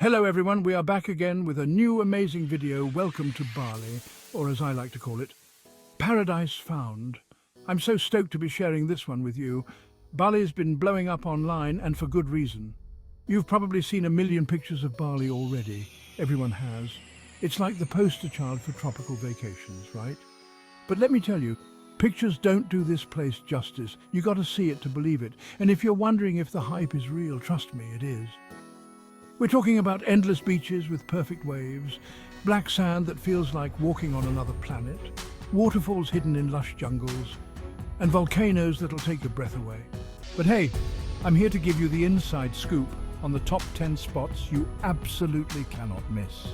Hello everyone, we are back again with a new amazing video. Welcome to Bali, or as I like to call it, Paradise Found. I'm so stoked to be sharing this one with you. Bali's been blowing up online, and for good reason. You've probably seen a million pictures of Bali already. Everyone has. It's like the poster child for tropical vacations, right? But let me tell you, pictures don't do this place justice. You got to see it to believe it. And if you're wondering if the hype is real, trust me, it is. We're talking about endless beaches with perfect waves, black sand that feels like walking on another planet, waterfalls hidden in lush jungles, and volcanoes that'll take your breath away. But hey, I'm here to give you the inside scoop on the top 10 spots you absolutely cannot miss.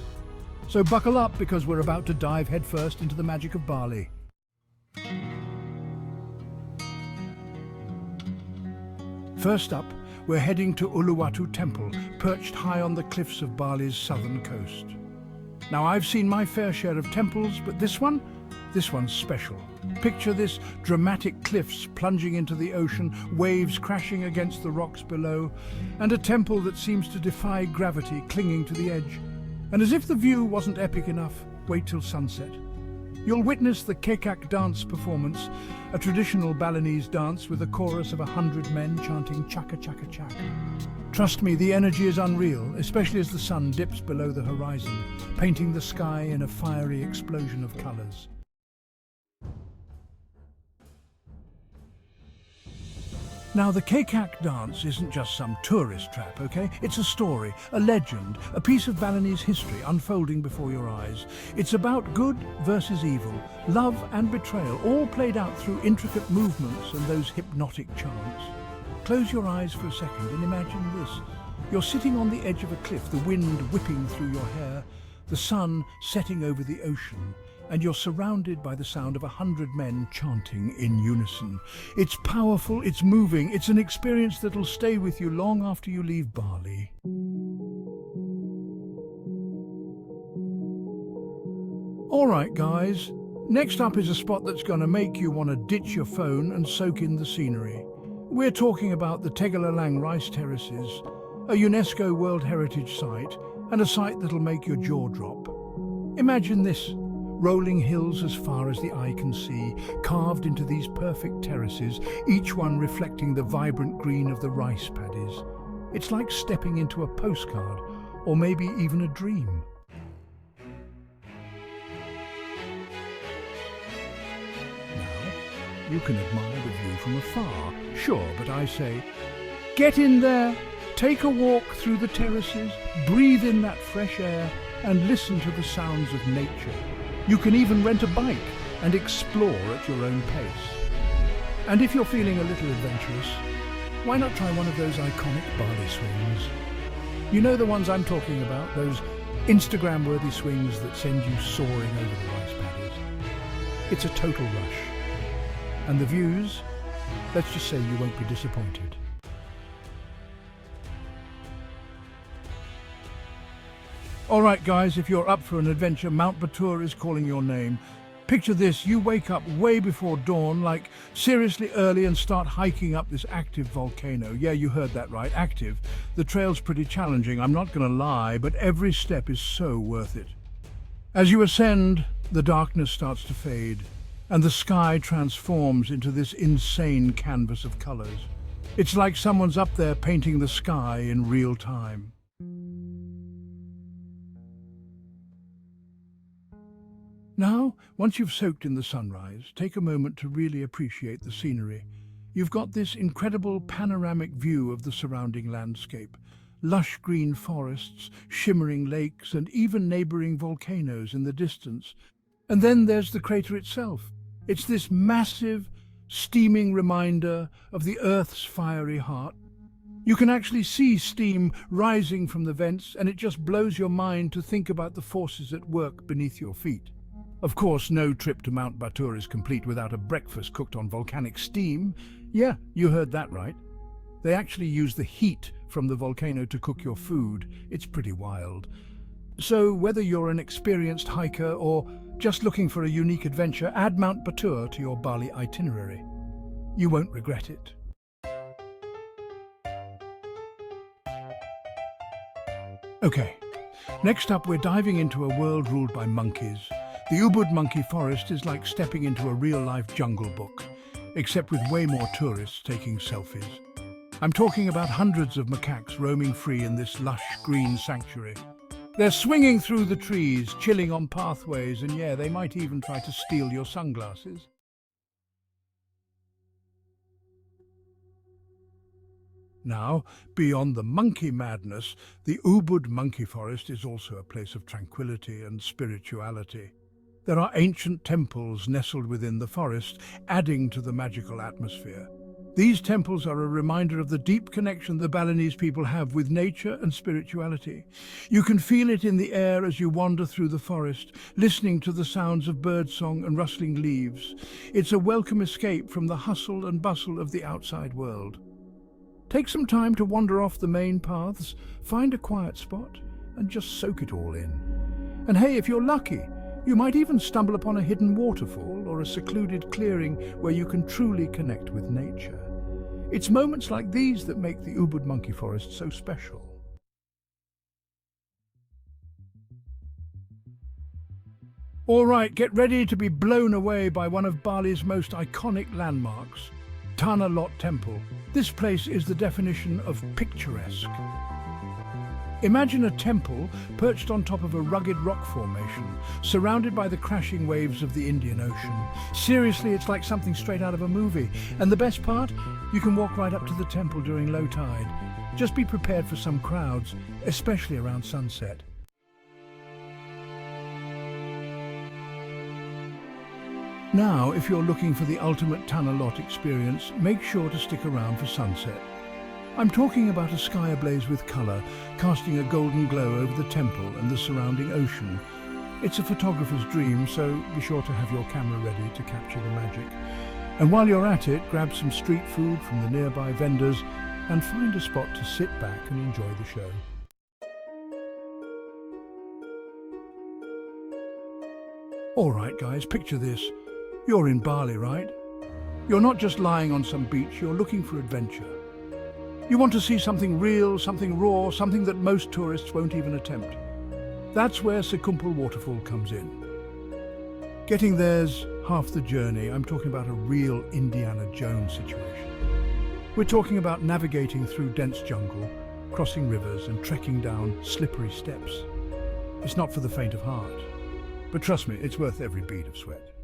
So buckle up, because we're about to dive headfirst into the magic of Bali. First up, we're heading to Uluwatu Temple, perched high on the cliffs of Bali's southern coast. Now, I've seen my fair share of temples, but this one's special. Picture this: dramatic cliffs plunging into the ocean, waves crashing against the rocks below, and a temple that seems to defy gravity clinging to the edge. And as if the view wasn't epic enough, wait till sunset. You'll witness the Kekak dance performance, a traditional Balinese dance with a chorus of 100 men chanting chaka chaka chaka. Trust me, the energy is unreal, especially as the sun dips below the horizon, painting the sky in a fiery explosion of colours. Now, the Kekak dance isn't just some tourist trap, okay? It's a story, a legend, a piece of Balinese history unfolding before your eyes. It's about good versus evil, love and betrayal, all played out through intricate movements and those hypnotic chants. Close your eyes for a second and imagine this. You're sitting on the edge of a cliff, the wind whipping through your hair, the sun setting over the ocean, and you're surrounded by the sound of 100 men chanting in unison. It's powerful, it's moving, it's an experience that'll stay with you long after you leave Bali. All right, guys, next up is a spot that's going to make you want to ditch your phone and soak in the scenery. We're talking about the Tegalalang rice terraces, a UNESCO World Heritage Site, and a site that'll make your jaw drop. Imagine this: rolling hills as far as the eye can see, carved into these perfect terraces, each one reflecting the vibrant green of the rice paddies. It's like stepping into a postcard, or maybe even a dream. Now, you can admire the view from afar, sure, but I say, get in there, take a walk through the terraces, breathe in that fresh air, and listen to the sounds of nature. You can even rent a bike and explore at your own pace. And if you're feeling a little adventurous, why not try one of those iconic Bali swings? You know the ones I'm talking about, those Instagram-worthy swings that send you soaring over the rice paddies. It's a total rush. And the views, let's just say you won't be disappointed. All right, guys, if you're up for an adventure, Mount Batur is calling your name. Picture this: you wake up way before dawn, like seriously early, and start hiking up this active volcano. Yeah, you heard that right, active. The trail's pretty challenging, I'm not gonna lie, but every step is so worth it. As you ascend, the darkness starts to fade, and the sky transforms into this insane canvas of colors. It's like someone's up there painting the sky in real time. Now, once you've soaked in the sunrise, take a moment to really appreciate the scenery. You've got this incredible panoramic view of the surrounding landscape. Lush green forests, shimmering lakes, and even neighboring volcanoes in the distance. And then there's the crater itself. It's this massive, steaming reminder of the Earth's fiery heart. You can actually see steam rising from the vents, and it just blows your mind to think about the forces at work beneath your feet. Of course, no trip to Mount Batur is complete without a breakfast cooked on volcanic steam. Yeah, you heard that right. They actually use the heat from the volcano to cook your food. It's pretty wild. So whether you're an experienced hiker or just looking for a unique adventure, add Mount Batur to your Bali itinerary. You won't regret it. Okay, next up we're diving into a world ruled by monkeys. The Ubud monkey forest is like stepping into a real-life jungle book, except with way more tourists taking selfies. I'm talking about hundreds of macaques roaming free in this lush green sanctuary. They're swinging through the trees, chilling on pathways, and yeah, they might even try to steal your sunglasses. Now, beyond the monkey madness, the Ubud monkey forest is also a place of tranquility and spirituality. There are ancient temples nestled within the forest, adding to the magical atmosphere. These temples are a reminder of the deep connection the Balinese people have with nature and spirituality. You can feel it in the air as you wander through the forest, listening to the sounds of birdsong and rustling leaves. It's a welcome escape from the hustle and bustle of the outside world. Take some time to wander off the main paths, find a quiet spot, and just soak it all in. And hey, if you're lucky, you might even stumble upon a hidden waterfall or a secluded clearing where you can truly connect with nature. It's moments like these that make the Ubud monkey forest so special. All right, get ready to be blown away by one of Bali's most iconic landmarks, Tanah Lot Temple. This place is the definition of picturesque. Imagine a temple perched on top of a rugged rock formation, surrounded by the crashing waves of the Indian Ocean. Seriously, it's like something straight out of a movie. And the best part? You can walk right up to the temple during low tide. Just be prepared for some crowds, especially around sunset. Now, if you're looking for the ultimate Tanah Lot experience, make sure to stick around for sunset. I'm talking about a sky ablaze with colour, casting a golden glow over the temple and the surrounding ocean. It's a photographer's dream, so be sure to have your camera ready to capture the magic. And while you're at it, grab some street food from the nearby vendors and find a spot to sit back and enjoy the show. All right, guys, picture this. You're in Bali, right? You're not just lying on some beach, you're looking for adventure. You want to see something real, something raw, something that most tourists won't even attempt. That's where Sekumpul Waterfall comes in. Getting there's half the journey. I'm talking about a real Indiana Jones situation. We're talking about navigating through dense jungle, crossing rivers and trekking down slippery steps. It's not for the faint of heart. But trust me, it's worth every bead of sweat.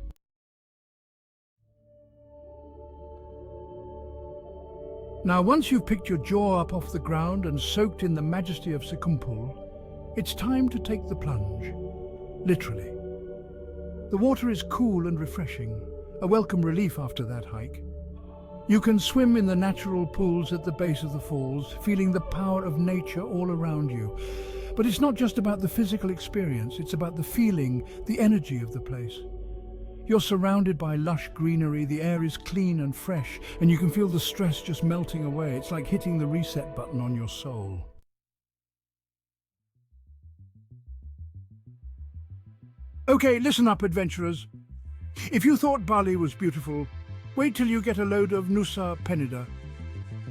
Now, once you've picked your jaw up off the ground and soaked in the majesty of Sekumpul, it's time to take the plunge. Literally. The water is cool and refreshing, a welcome relief after that hike. You can swim in the natural pools at the base of the falls, feeling the power of nature all around you. But it's not just about the physical experience, it's about the feeling, the energy of the place. You're surrounded by lush greenery, the air is clean and fresh, and you can feel the stress just melting away. It's like hitting the reset button on your soul. Okay, listen up, adventurers. If you thought Bali was beautiful, wait till you get a load of Nusa Penida.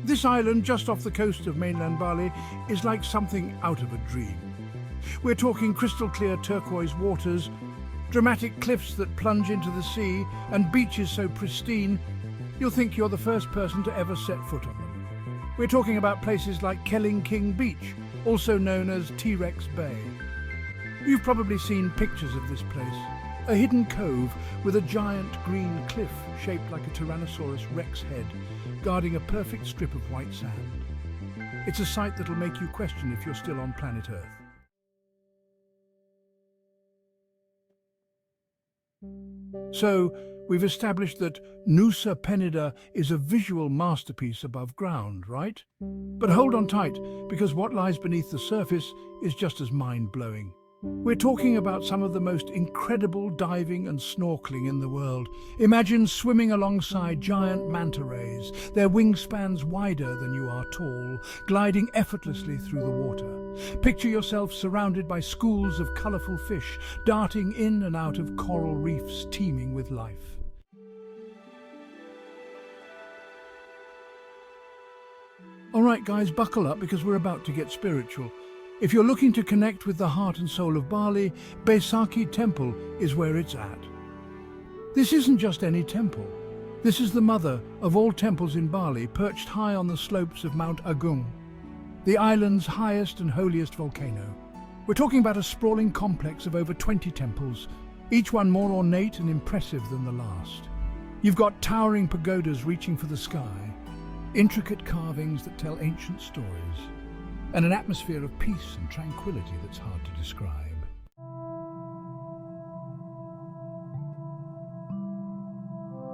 This island just off the coast of mainland Bali is like something out of a dream. We're talking crystal clear turquoise waters, dramatic cliffs that plunge into the sea, and beaches so pristine, you'll think you're the first person to ever set foot on them. We're talking about places like Keling King Beach, also known as Terrace Bay. You've probably seen pictures of this place, a hidden cove with a giant green cliff shaped like a Tyrannosaurus Rex head, guarding a perfect strip of white sand. It's a sight that'll make you question if you're still on planet Earth. So, we've established that Nusa Penida is a visual masterpiece above ground, right? But hold on tight, because what lies beneath the surface is just as mind-blowing. We're talking about some of the most incredible diving and snorkeling in the world. Imagine swimming alongside giant manta rays, their wingspans wider than you are tall, gliding effortlessly through the water. Picture yourself surrounded by schools of colourful fish, darting in and out of coral reefs teeming with life. All right, guys, buckle up because we're about to get spiritual. If you're looking to connect with the heart and soul of Bali, Besakih Temple is where it's at. This isn't just any temple. This is the mother of all temples in Bali, perched high on the slopes of Mount Agung, the island's highest and holiest volcano. We're talking about a sprawling complex of over 20 temples, each one more ornate and impressive than the last. You've got towering pagodas reaching for the sky, intricate carvings that tell ancient stories, and an atmosphere of peace and tranquility that's hard to describe.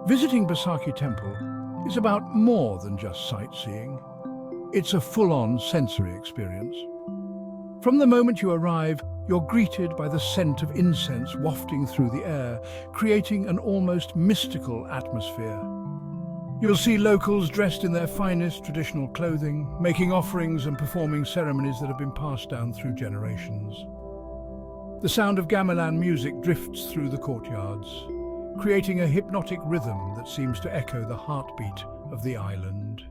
Visiting Besakih Temple is about more than just sightseeing. It's a full-on sensory experience. From the moment you arrive, you're greeted by the scent of incense wafting through the air, creating an almost mystical atmosphere. You'll see locals dressed in their finest traditional clothing, making offerings and performing ceremonies that have been passed down through generations. The sound of gamelan music drifts through the courtyards, creating a hypnotic rhythm that seems to echo the heartbeat of the island.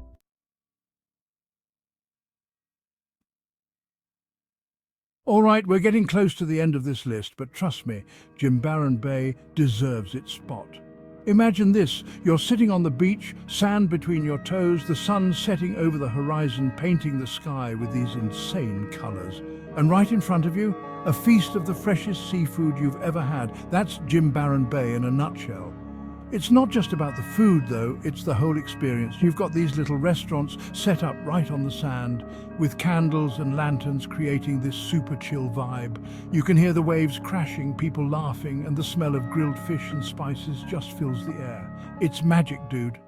All right, we're getting close to the end of this list, but trust me, Jimbaran Bay deserves its spot. Imagine this, you're sitting on the beach, sand between your toes, the sun setting over the horizon, painting the sky with these insane colors. And right in front of you, a feast of the freshest seafood you've ever had. That's Jimbaran Bay in a nutshell. It's not just about the food though, it's the whole experience. You've got these little restaurants set up right on the sand, with candles and lanterns creating this super chill vibe. You can hear the waves crashing, people laughing, and the smell of grilled fish and spices just fills the air. It's magic, dude.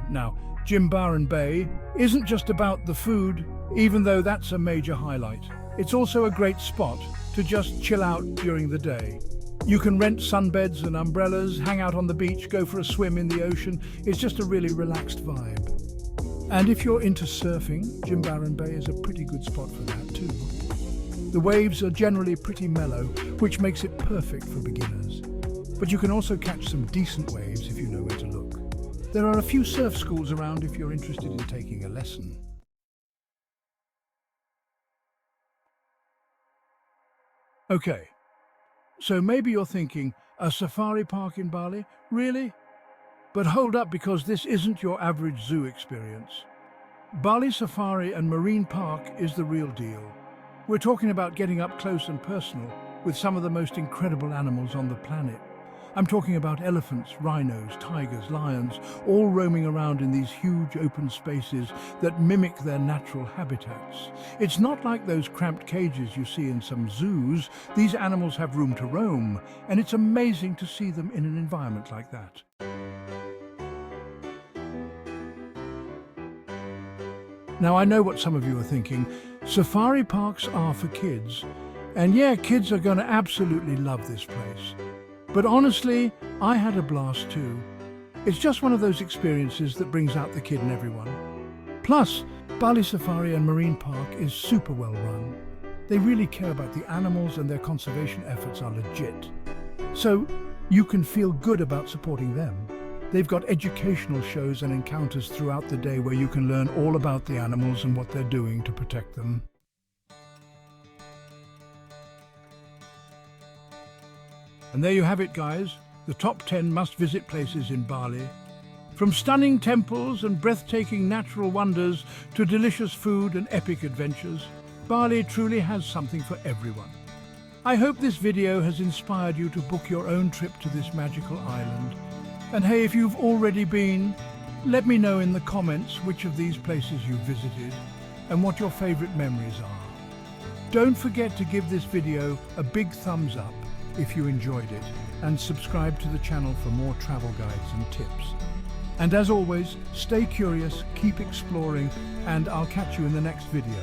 Now, Jimbaran Bay isn't just about the food, even though that's a major highlight. It's also a great spot to just chill out during the day. You can rent sunbeds and umbrellas, hang out on the beach, go for a swim in the ocean. It's just a really relaxed vibe. And if you're into surfing, Jimbaran Bay is a pretty good spot for that too. The waves are generally pretty mellow, which makes it perfect for beginners. But you can also catch some decent waves if you know where to look. There are a few surf schools around if you're interested in taking a lesson. Okay, so maybe you're thinking, a safari park in Bali? Really? But hold up, because this isn't your average zoo experience. Bali Safari and Marine Park is the real deal. We're talking about getting up close and personal with some of the most incredible animals on the planet. I'm talking about elephants, rhinos, tigers, lions, all roaming around in these huge open spaces that mimic their natural habitats. It's not like those cramped cages you see in some zoos. These animals have room to roam, and it's amazing to see them in an environment like that. Now, I know what some of you are thinking. Safari parks are for kids. And yeah, kids are going to absolutely love this place. But honestly, I had a blast too. It's just one of those experiences that brings out the kid in everyone. Plus, Bali Safari and Marine Park is super well run. They really care about the animals, and their conservation efforts are legit. So you can feel good about supporting them. They've got educational shows and encounters throughout the day where you can learn all about the animals and what they're doing to protect them. And there you have it, guys, the top 10 must-visit places in Bali. From stunning temples and breathtaking natural wonders to delicious food and epic adventures, Bali truly has something for everyone. I hope this video has inspired you to book your own trip to this magical island. And hey, if you've already been, let me know in the comments which of these places you've visited and what your favorite memories are. Don't forget to give this video a big thumbs up if you enjoyed it, and subscribe to the channel for more travel guides and tips. And as always, stay curious, keep exploring, and I'll catch you in the next video.